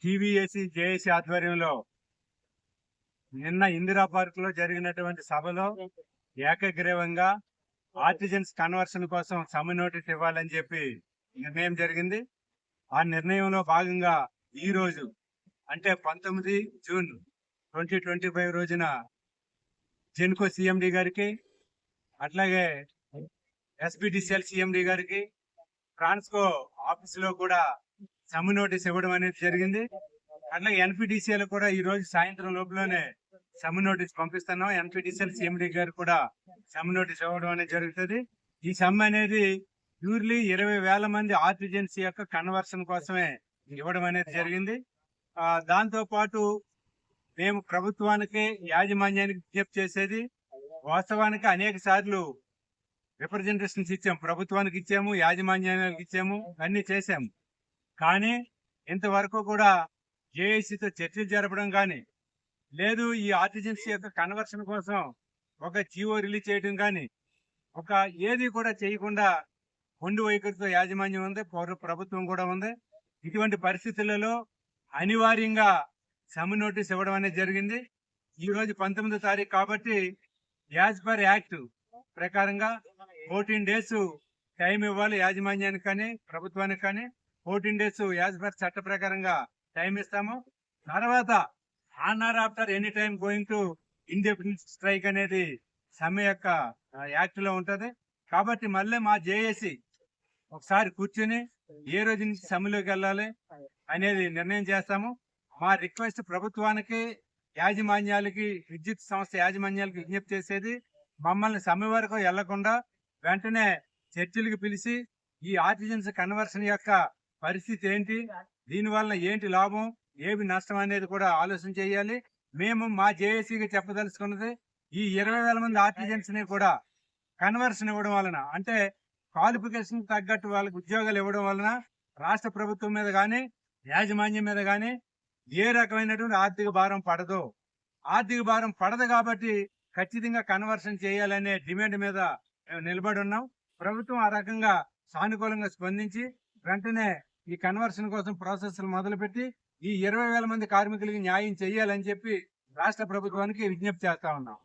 టీవీఏసీ JAC ఆధ్వర్యంలో నిన్న Indira park లో జరిగినటువంటి సభలో ఏకగ్రీవంగా ఆర్టిజన్స్ కన్వర్షన్ కోసం సమ్మె నోటీస్ ఇవ్వాలని చెప్పి నిర్ణయం జరిగింది. ఆ నిర్ణయంలో భాగంగా ఈ రోజు అంటే 19 జూన్ 2025 రోజున జెన్కో సిఎండి గారికి, అట్లాగే ఎస్పీడీసీఎల్ సిఎండి గారికి, ట్రాన్స్కో ఆఫీసులో కూడా సమ్మె నోటీస్ ఇవ్వడం అనేది జరిగింది. అట్లాగే ఎన్పిటిసిఎల్ కూడా ఈ రోజు సాయంత్రం లోపలనే సమ్మె నోటీస్ పంపిస్తున్నాం. ఎన్పిటిసిఎల్ సిఎండి గారు కూడా సమ్మె నోటీస్ ఇవ్వడం అనేది జరుగుతుంది. ఈ సమ్మె అనేది ప్యూర్లీ 20,000 మంది ఆర్టిజన్స్ యొక్క కన్వర్షన్ కోసమే ఇవ్వడం అనేది జరిగింది. దాంతో పాటు మేము ప్రభుత్వానికి, యాజమాన్యానికి విజ్ఞప్తి చేసేది, వాస్తవానికి అనేక సార్లు రిప్రజెంటేషన్స్ ఇచ్చాము, ప్రభుత్వానికి ఇచ్చాము, యాజమాన్యానికి ఇచ్చాము, అన్ని చేశాము. కానీ ఇంతవరకు కూడా జేఏసీతో చర్చలు జరపడం కానీ లేదు, ఈ ఆర్టిజన్స్ యొక్క కన్వర్షన్ కోసం ఒక జీవో రిలీజ్ చేయడం కానీ ఒక ఏది కూడా చేయకుండా మొండి వైఖరితో యాజమాన్యం ఉంది, ప్రభుత్వం కూడా ఉంది. ఇటువంటి పరిస్థితులలో అనివార్యంగా సమ్మె నోటీస్ ఇవ్వడం అనేది జరిగింది. ఈ రోజు 19వ తారీఖు కాబట్టి యాజ్ పర్ యాక్ట్ ప్రకారంగా 14 డేస్ టైం ఇవ్వాలి యాజమాన్యానికి కానీ ప్రభుత్వానికి కానీ. 14 డేస్ యాజ్ పర్ చట్ట ప్రకారంగా టైం ఇస్తాము. తర్వాత on or after any time going to indefinite strike అనేది సమ్మె యొక్క యాక్ట్ లో ఉంటది. కాబట్టి మళ్ళీ మా జేఏసీ ఒకసారి కూర్చుని ఏ రోజు నుంచి సమ్మెలోకి వెళ్ళాలి అనేది నిర్ణయం చేస్తాము. మా రిక్వెస్ట్ ప్రభుత్వానికి, యాజమాన్యాలకి, విద్యుత్ సంస్థ యాజమాన్యాలకి విజ్ఞప్తి చేసేది, మమ్మల్ని సమ్మె వరకు వెళ్లకుండా వెంటనే చర్చలకు పిలిచి ఈ ఆర్టిజన్స్ కన్వర్షన్ యొక్క పరిస్థితి ఏంటి, దీనివల్ల ఏంటి లాభం, ఏమి నష్టం అనేది కూడా ఆలోచన చేయాలి. మేము మా జేఏసీకి చెప్పదలుచుకున్నది, ఈ 20,000 మంది ఆర్టిజన్స్ ని కూడా కన్వర్షన్ ఇవ్వడం వలన, అంటే క్వాలిఫికేషన్ తగ్గట్టు వాళ్ళకి ఉద్యోగాలు ఇవ్వడం వలన రాష్ట్ర ప్రభుత్వం మీద కానీ యాజమాన్యం మీద కానీ ఏ రకమైనటువంటి ఆర్థిక భారం పడదు. ఆర్థిక భారం పడదు కాబట్టి ఖచ్చితంగా కన్వర్షన్ చేయాలనే డిమాండ్ మీద మేము నిలబడి ఉన్నాం. ప్రభుత్వం ఆ రకంగా సానుకూలంగా స్పందించి వెంటనే ఈ కన్వర్షన్ కోసం ప్రాసెస్లు మొదలుపెట్టి ఈ 20,000 మంది కార్మికులకి న్యాయం చేయాలని చెప్పి రాష్ట్ర ప్రభుత్వానికి విజ్ఞప్తి చేస్తా ఉన్నాం.